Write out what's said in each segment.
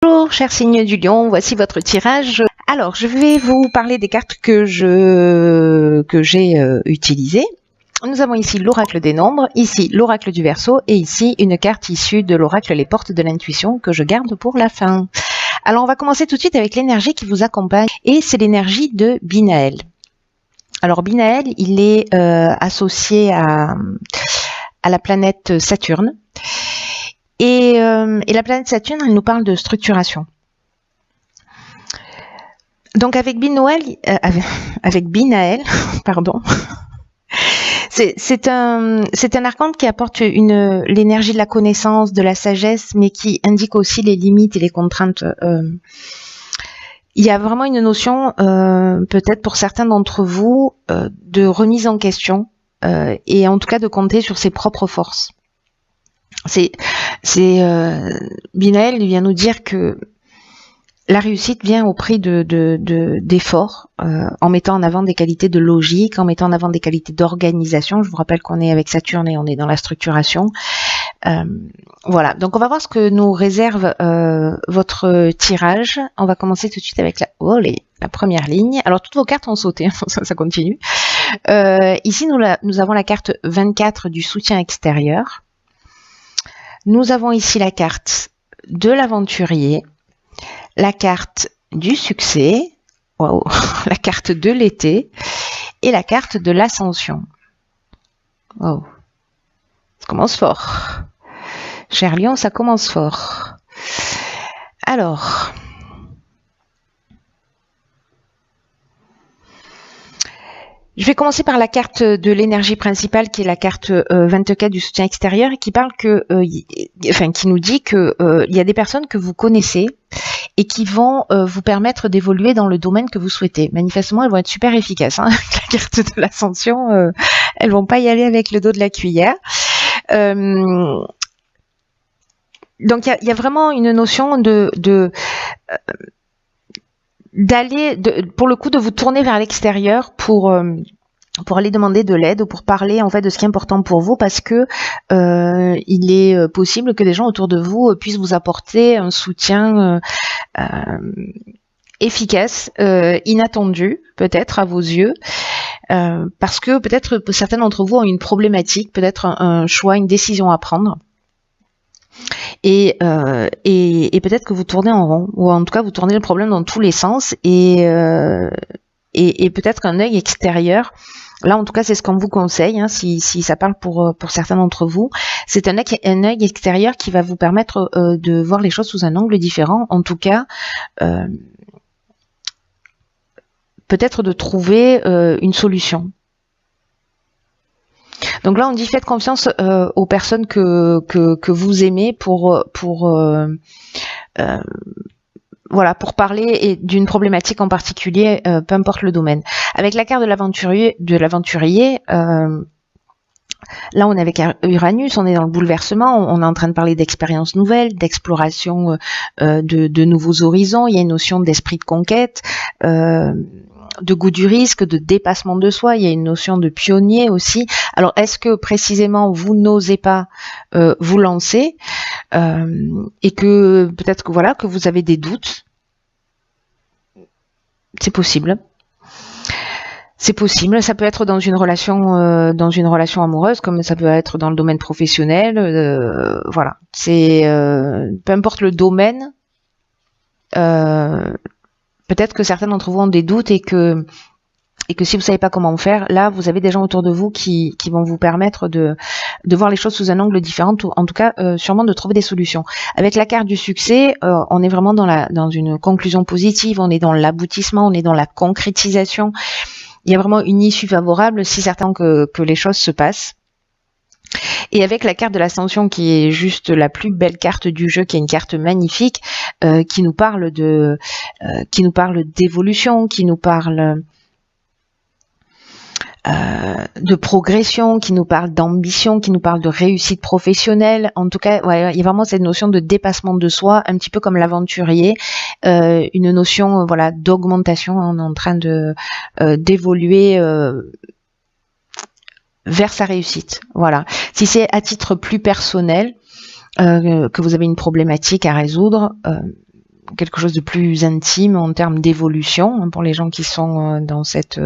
Bonjour, cher signe du lion, voici votre tirage. Alors, je vais vous parler des cartes que j'ai utilisées. Nous avons ici l'oracle des nombres, ici l'oracle du Verseau et ici une carte issue de l'oracle Les Portes de l'Intuition que je garde pour la fin. Alors, on va commencer tout de suite avec l'énergie qui vous accompagne et c'est l'énergie de Binaël. Alors, Binaël, il est associé à la planète Saturne. Et la planète Saturne, elle nous parle de structuration. Donc avec Binaël, pardon, c'est un archange qui apporte l'énergie de la connaissance, de la sagesse, mais qui indique aussi les limites et les contraintes. Il y a vraiment une notion, peut-être pour certains d'entre vous, de remise en question et en tout cas de compter sur ses propres forces. Binaël vient nous dire que la réussite vient au prix d'efforts, en mettant en avant des qualités de logique, en mettant en avant des qualités d'organisation. Je vous rappelle qu'on est avec Saturne et on est dans la structuration. Voilà, donc on va voir ce que nous réserve votre tirage. On va commencer tout de suite avec la première ligne. Alors toutes vos cartes ont sauté, ça continue. Ici nous avons la carte 24 du soutien extérieur. Nous avons ici la carte de l'aventurier, la carte du succès, la carte de l'été et la carte de l'ascension. Wow. Ça commence fort. Cher Lion, ça commence fort. Alors, je vais commencer par la carte de l'énergie principale qui est la carte 24 du soutien extérieur et qui parle qui nous dit que il y a des personnes que vous connaissez et qui vont vous permettre d'évoluer dans le domaine que vous souhaitez. Manifestement, elles vont être super efficaces. Hein. La carte de l'ascension, elles vont pas y aller avec le dos de la cuillère. Donc il y a vraiment une notion pour le coup de vous tourner vers l'extérieur pour aller demander de l'aide ou pour parler en fait de ce qui est important pour vous parce que il est possible que des gens autour de vous puissent vous apporter un soutien efficace, inattendu peut-être à vos yeux parce que peut-être certains d'entre vous ont une problématique, peut-être un choix, une décision à prendre. Et peut-être que vous tournez en rond, ou en tout cas vous tournez le problème dans tous les sens, et peut-être qu'un œil extérieur, là en tout cas c'est ce qu'on vous conseille, hein, si ça parle pour certains d'entre vous, c'est un œil extérieur qui va vous permettre de voir les choses sous un angle différent, en tout cas peut-être de trouver une solution. Donc là, on dit faites confiance aux personnes que vous aimez pour parler d'une problématique en particulier, peu importe le domaine. Avec la carte de l'aventurier, là on est avec Uranus, on est dans le bouleversement, on est en train de parler d'expériences nouvelles, d'exploration de nouveaux horizons. Il y a une notion d'esprit de conquête. De goût du risque, de dépassement de soi, il y a une notion de pionnier aussi. Alors, est-ce que précisément vous n'osez pas vous lancer et que peut-être que vous avez des doutes? C'est possible. C'est possible. Ça peut être dans une relation amoureuse, comme ça peut être dans le domaine professionnel. Voilà. C'est peu importe le domaine. Peut-être que certains d'entre vous ont des doutes et que si vous savez pas comment faire, là vous avez des gens autour de vous qui vont vous permettre de voir les choses sous un angle différent, en tout cas sûrement de trouver des solutions. Avec la carte du succès, on est vraiment dans une conclusion positive, on est dans l'aboutissement, on est dans la concrétisation. Il y a vraiment une issue favorable si certains que les choses se passent. Et avec la carte de l'ascension qui est juste la plus belle carte du jeu, qui est une carte magnifique, qui nous parle d'évolution, qui nous parle de progression, qui nous parle d'ambition, qui nous parle de réussite professionnelle. En tout cas, il y a vraiment cette notion de dépassement de soi, un petit peu comme l'aventurier, une notion d'augmentation. On est en train d'évoluer vers sa réussite. Voilà. Si c'est à titre plus personnel, que vous avez une problématique à résoudre, quelque chose de plus intime en termes d'évolution, hein, pour les gens qui sont dans cette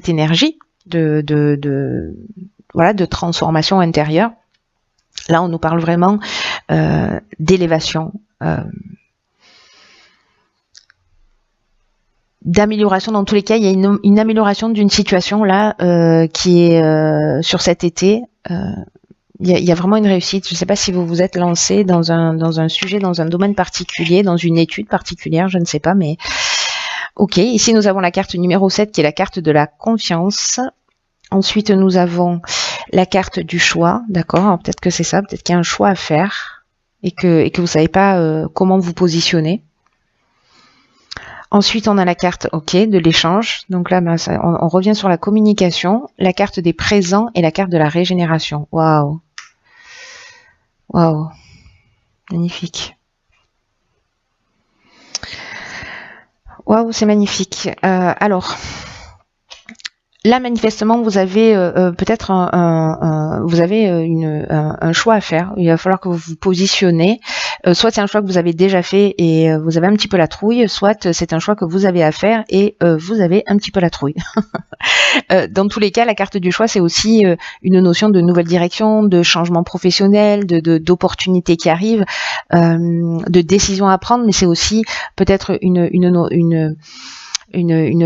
énergie de transformation intérieure. Là, on nous parle vraiment d'élévation, d'amélioration. Dans tous les cas, il y a une amélioration d'une situation là qui est sur cet été. Il y a vraiment une réussite. Je ne sais pas si vous vous êtes lancé dans un sujet, dans un domaine particulier, dans une étude particulière, je ne sais pas, mais ok. Ici, nous avons la carte numéro 7 qui est la carte de la confiance. Ensuite, nous avons la carte du choix, d'accord. Peut-être que c'est ça, peut-être qu'il y a un choix à faire et que vous savez pas comment vous positionner. Ensuite, on a la carte de l'échange. Donc là, on revient sur la communication, la carte des présents et la carte de la régénération. Waouh, waouh, magnifique. Waouh, c'est magnifique. Alors. Là, manifestement, vous avez peut-être un choix à faire. Il va falloir que vous vous positionnez. Soit c'est un choix que vous avez déjà fait et vous avez un petit peu la trouille, soit c'est un choix que vous avez à faire et vous avez un petit peu la trouille. Dans tous les cas, la carte du choix, c'est aussi une notion de nouvelle direction, de changement professionnel, d'opportunités qui arrivent, de décisions à prendre, mais c'est aussi peut-être une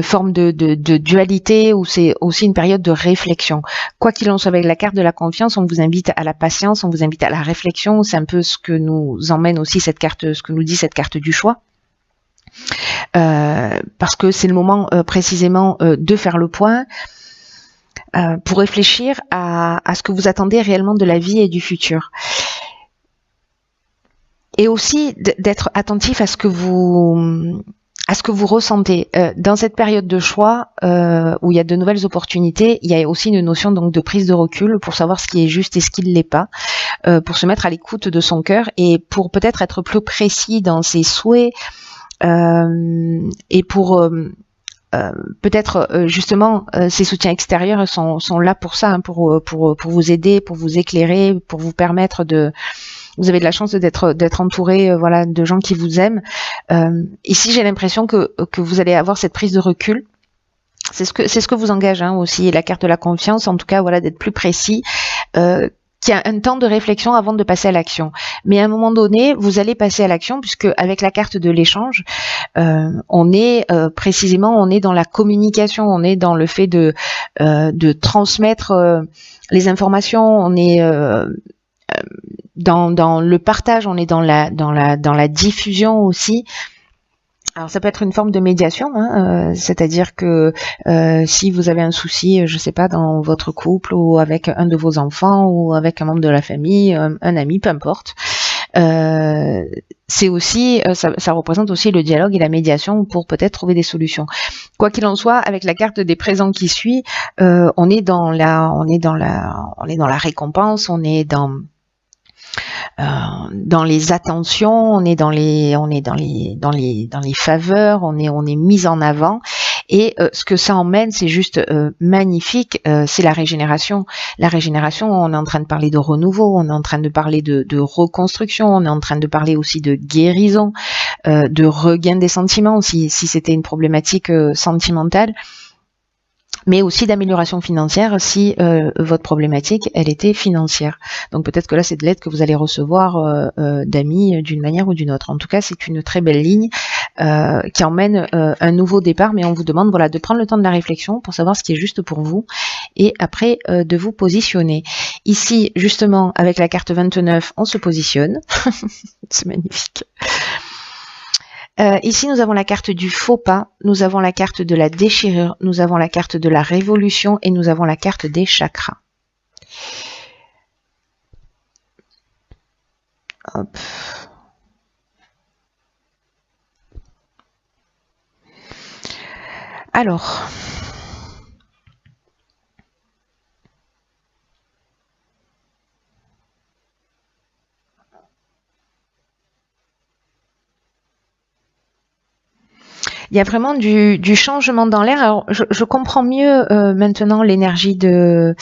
forme de dualité où c'est aussi une période de réflexion. Quoi qu'il en soit, avec la carte de la confiance, on vous invite à la patience, on vous invite à la réflexion. C'est un peu ce que nous emmène aussi cette carte, ce que nous dit cette carte du choix. Parce que c'est le moment précisément de faire le point pour réfléchir à ce que vous attendez réellement de la vie et du futur. Et aussi d'être attentif à ce que vous ressentez. Dans cette période de choix où il y a de nouvelles opportunités, il y a aussi une notion donc de prise de recul pour savoir ce qui est juste et ce qui ne l'est pas, pour se mettre à l'écoute de son cœur et pour peut-être être plus précis dans ses souhaits et pour peut-être justement ces soutiens extérieurs sont là pour ça, hein, pour vous aider, pour vous éclairer, pour vous permettre de... Vous avez de la chance d'être entouré voilà, de gens qui vous aiment. Ici, j'ai l'impression que vous allez avoir cette prise de recul. C'est ce que vous engage hein, aussi la carte de la confiance, en tout cas voilà, d'être plus précis, qu'il y a un temps de réflexion avant de passer à l'action. Mais à un moment donné, vous allez passer à l'action puisque avec la carte de l'échange, on est dans la communication, on est dans le fait de transmettre les informations, on est dans le partage, on est dans la diffusion aussi. Alors ça peut être une forme de médiation, hein, c'est-à-dire que si vous avez un souci, je sais pas, dans votre couple ou avec un de vos enfants ou avec un membre de la famille, un ami, peu importe, c'est aussi ça représente aussi le dialogue et la médiation pour peut-être trouver des solutions. Quoi qu'il en soit, avec la carte des présents qui suit, on est dans la récompense, on est dans les attentions, on est dans les faveurs, on est mis en avant. Et ce que ça emmène, c'est juste magnifique, c'est la régénération. La régénération, on est en train de parler de renouveau, on est en train de parler de reconstruction, on est en train de parler aussi de guérison, de regain des sentiments, si c'était une problématique sentimentale, mais aussi d'amélioration financière si votre problématique, elle était financière. Donc peut-être que là, c'est de l'aide que vous allez recevoir d'amis d'une manière ou d'une autre. En tout cas, c'est une très belle ligne qui emmène un nouveau départ, mais on vous demande voilà, de prendre le temps de la réflexion pour savoir ce qui est juste pour vous et après de vous positionner. Ici, justement, avec la carte 29, on se positionne. C'est magnifique. Ici, nous avons la carte du faux pas, nous avons la carte de la déchirure, nous avons la carte de la révolution et nous avons la carte des chakras. Hop. Alors, il y a vraiment du changement dans l'air. Alors, je comprends mieux maintenant l'énergie de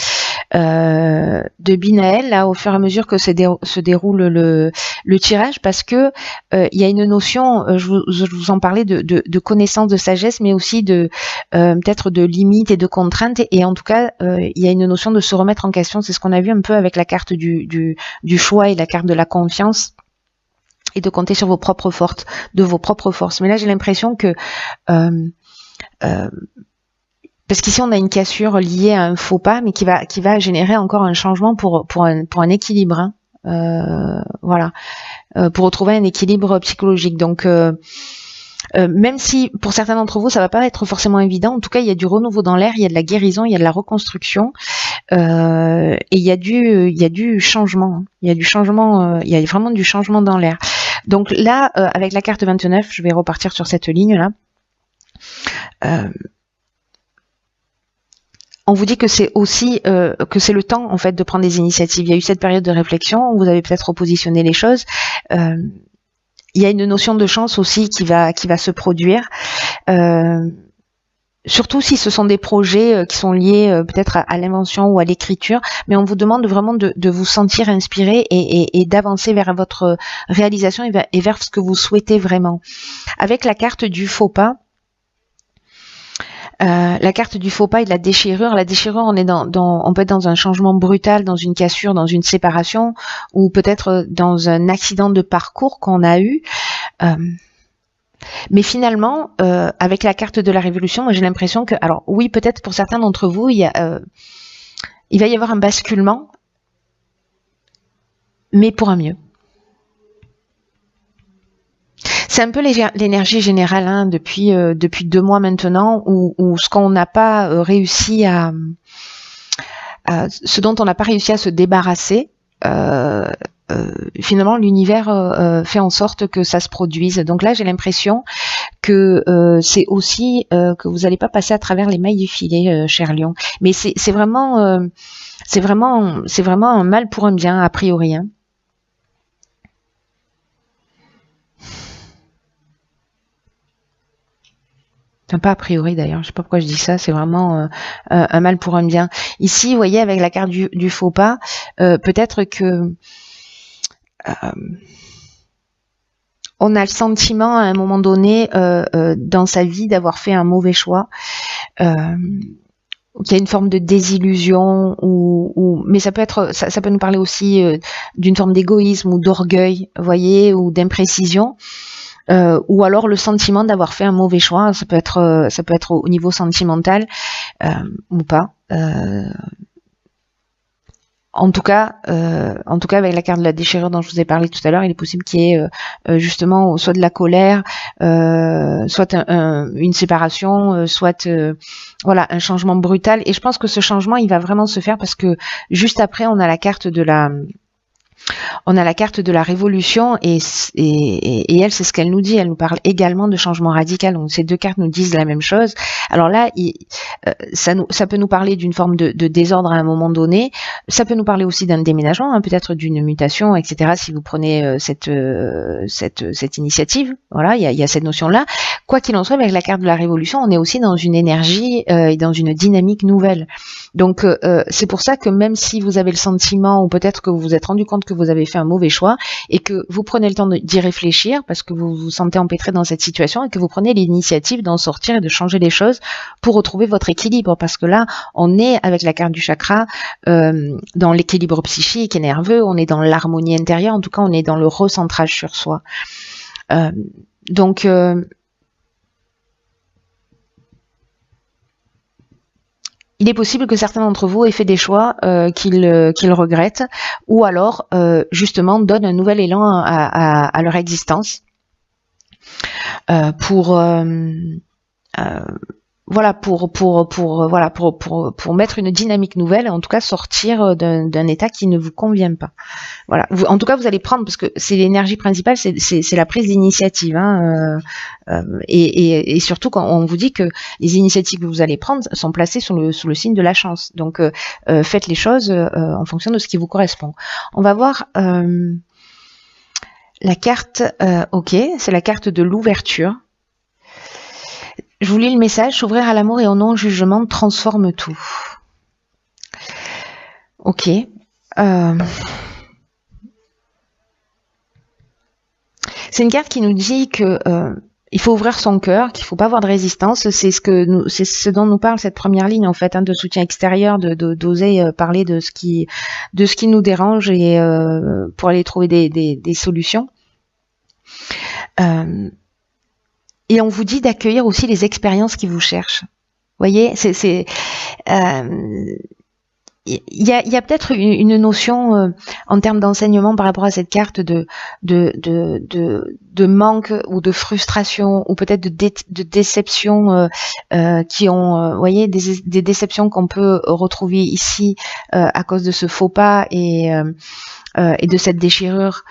de Binaël là au fur et à mesure que se déroule le tirage, parce que il y a une notion, je vous en parlais, de connaissance, de sagesse, mais aussi de peut-être de limites et de contraintes, et en tout cas il y a une notion de se remettre en question. C'est ce qu'on a vu un peu avec la carte du choix et la carte de la confiance, et de compter sur vos propres forces. Mais là j'ai l'impression que parce qu'ici on a une cassure liée à un faux pas, mais qui va générer encore un changement pour un équilibre, hein. Voilà, pour retrouver un équilibre psychologique. Donc même si pour certains d'entre vous ça va pas être forcément évident, en tout cas il y a du renouveau dans l'air, il y a de la guérison, il y a de la reconstruction, et il y a du changement, hein. Il y a du changement, il y a vraiment du changement dans l'air. Donc là, avec la carte 29, je vais repartir sur cette ligne là. On vous dit que c'est aussi que c'est le temps en fait de prendre des initiatives. Il y a eu cette période de réflexion où vous avez peut-être repositionné les choses. Il y a une notion de chance aussi qui va se produire. Surtout si ce sont des projets qui sont liés peut-être à l'invention ou à l'écriture, mais on vous demande vraiment de vous sentir inspiré et d'avancer vers votre réalisation et vers ce que vous souhaitez vraiment. Avec la carte du faux pas, la carte du faux pas et de la déchirure. La déchirure, on peut être dans un changement brutal, dans une cassure, dans une séparation, ou peut-être dans un accident de parcours qu'on a eu. Mais finalement, avec la carte de la révolution, moi j'ai l'impression que, alors oui, peut-être pour certains d'entre vous, il va y avoir un basculement, mais pour un mieux. C'est un peu l'énergie générale, hein, depuis 2 mois maintenant, où ce qu'on n'a pas réussi ce dont on n'a pas réussi à se débarrasser, finalement l'univers fait en sorte que ça se produise. Donc là j'ai l'impression que c'est aussi que vous n'allez pas passer à travers les mailles du filet, cher Lion. Mais c'est vraiment un mal pour un bien a priori, hein. Enfin, pas a priori d'ailleurs, je sais pas pourquoi je dis ça, c'est vraiment un mal pour un bien. Ici, vous voyez, avec la carte du faux pas, peut-être que on a le sentiment à un moment donné dans sa vie d'avoir fait un mauvais choix, qu'il y a une forme de désillusion, mais ça peut nous parler aussi d'une forme d'égoïsme ou d'orgueil, vous voyez, ou d'imprécision. Ou alors le sentiment d'avoir fait un mauvais choix. Ça peut être au niveau sentimental ou pas. En tout cas, avec la carte de la déchirure dont je vous ai parlé tout à l'heure, il est possible qu'il y ait justement soit de la colère, soit une séparation, soit voilà, un changement brutal. Et je pense que ce changement, il va vraiment se faire parce que juste après, on a la carte de la révolution, et elle, c'est ce qu'elle nous dit. Elle nous parle également de changement radical. Donc ces 2 cartes nous disent la même chose. Alors là, ça peut nous parler d'une forme de désordre à un moment donné. Ça peut nous parler aussi d'un déménagement, hein, peut-être d'une mutation, etc. Si vous prenez cette initiative, voilà, il y a cette notion-là. Quoi qu'il en soit, avec la carte de la révolution, on est aussi dans une énergie et dans une dynamique nouvelle. Donc c'est pour ça que même si vous avez le sentiment, ou peut-être que vous vous êtes rendu compte que vous avez fait un mauvais choix, et que vous prenez le temps d'y réfléchir parce que vous vous sentez empêtré dans cette situation, et que vous prenez l'initiative d'en sortir et de changer les choses pour retrouver votre équilibre, parce que là on est avec la carte du chakra dans l'équilibre psychique et nerveux, on est dans l'harmonie intérieure, en tout cas on est dans le recentrage sur soi. Donc il est possible que certains d'entre vous aient fait des choix qu'ils regrettent, ou alors justement donnent un nouvel élan à leur existence pour mettre une dynamique nouvelle, en tout cas sortir d'un état qui ne vous convient pas. Voilà. En tout cas, vous allez prendre, parce que c'est l'énergie principale, c'est la prise d'initiative, hein, et surtout quand on vous dit que les initiatives que vous allez prendre sont placées sous le signe de la chance. Donc, faites les choses en fonction de ce qui vous correspond. On va voir la carte. Ok, c'est la carte de l'ouverture. Je vous lis le message. S'ouvrir à l'amour et au non-jugement transforme tout. Ok. C'est une carte qui nous dit que il faut ouvrir son cœur, qu'il faut pas avoir de résistance. C'est ce dont nous parle cette première ligne en fait, hein, de soutien extérieur, d'oser parler de ce qui nous dérange et pour aller trouver des solutions. Et on vous dit d'accueillir aussi les expériences qui vous cherchent. Vous voyez, il y a peut-être une notion en termes d'enseignement par rapport à cette carte de manque ou de frustration ou peut-être de déception qui ont, vous voyez, des déceptions qu'on peut retrouver ici à cause de ce faux pas et de cette déchirure.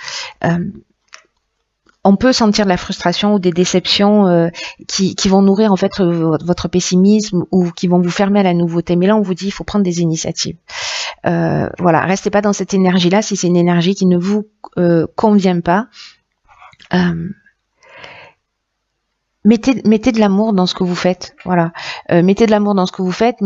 On peut sentir de la frustration ou des déceptions qui vont nourrir en fait votre pessimisme ou qui vont vous fermer à la nouveauté. Mais là, on vous dit, il faut prendre des initiatives. Voilà, restez pas dans cette énergie-là si c'est une énergie qui ne vous convient pas. Mettez de l'amour dans ce que vous faites. Voilà, mettez de l'amour dans ce que vous faites.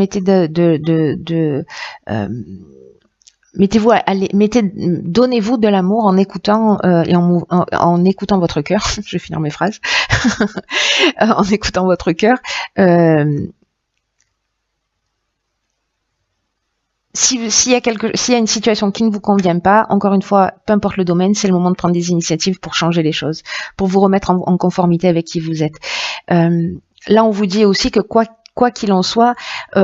Donnez-vous de l'amour en écoutant et en écoutant votre cœur. Je vais finir mes phrases. En écoutant votre cœur. S'il y a une situation qui ne vous convient pas, encore une fois, peu importe le domaine, c'est le moment de prendre des initiatives pour changer les choses, pour vous remettre en conformité avec qui vous êtes. Là, on vous dit aussi que quoi qu'il en soit,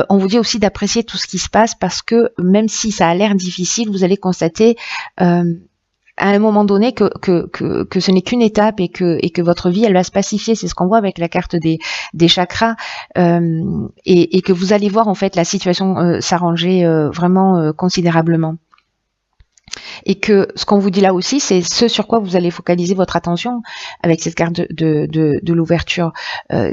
on vous dit aussi d'apprécier tout ce qui se passe parce que même si ça a l'air difficile, vous allez constater à un moment donné que ce n'est qu'une étape et que votre vie elle va se pacifier. C'est ce qu'on voit avec la carte des chakras et que vous allez voir en fait la situation s'arranger vraiment considérablement. Et que ce qu'on vous dit là aussi, c'est ce sur quoi vous allez focaliser votre attention avec cette carte de l'ouverture.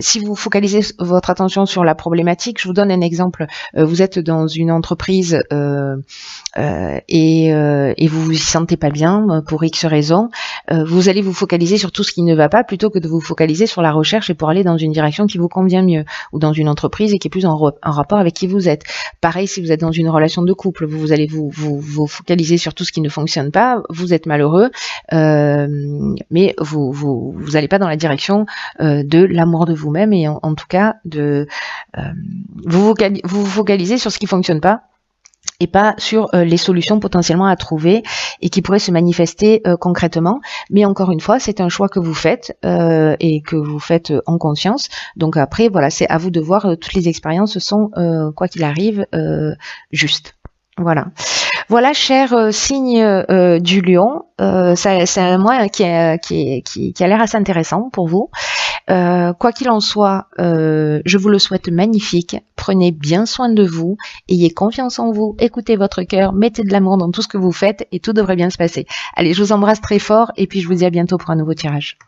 Si vous focalisez votre attention sur la problématique, je vous donne un exemple. Vous êtes dans une entreprise et vous vous y sentez pas bien pour X raisons. Vous allez vous focaliser sur tout ce qui ne va pas plutôt que de vous focaliser sur la recherche et pour aller dans une direction qui vous convient mieux ou dans une entreprise et qui est plus en rapport avec qui vous êtes. Pareil, si vous êtes dans une relation de couple, vous allez vous focaliser sur tout ce qui ne fonctionne pas, vous êtes malheureux, mais vous n'allez pas dans la direction de l'amour de vous-même et en tout cas vous vous focalisez sur ce qui fonctionne pas et pas sur les solutions potentiellement à trouver et qui pourraient se manifester concrètement. Mais encore une fois, c'est un choix que vous faites et que vous faites en conscience. Donc après, voilà, c'est à vous de voir. Toutes les expériences sont, quoi qu'il arrive, justes. Voilà, cher signe du lion, c'est un mois qui a l'air assez intéressant pour vous. Quoi qu'il en soit, je vous le souhaite magnifique. Prenez bien soin de vous, ayez confiance en vous, écoutez votre cœur, mettez de l'amour dans tout ce que vous faites et tout devrait bien se passer. Allez, je vous embrasse très fort et puis je vous dis à bientôt pour un nouveau tirage.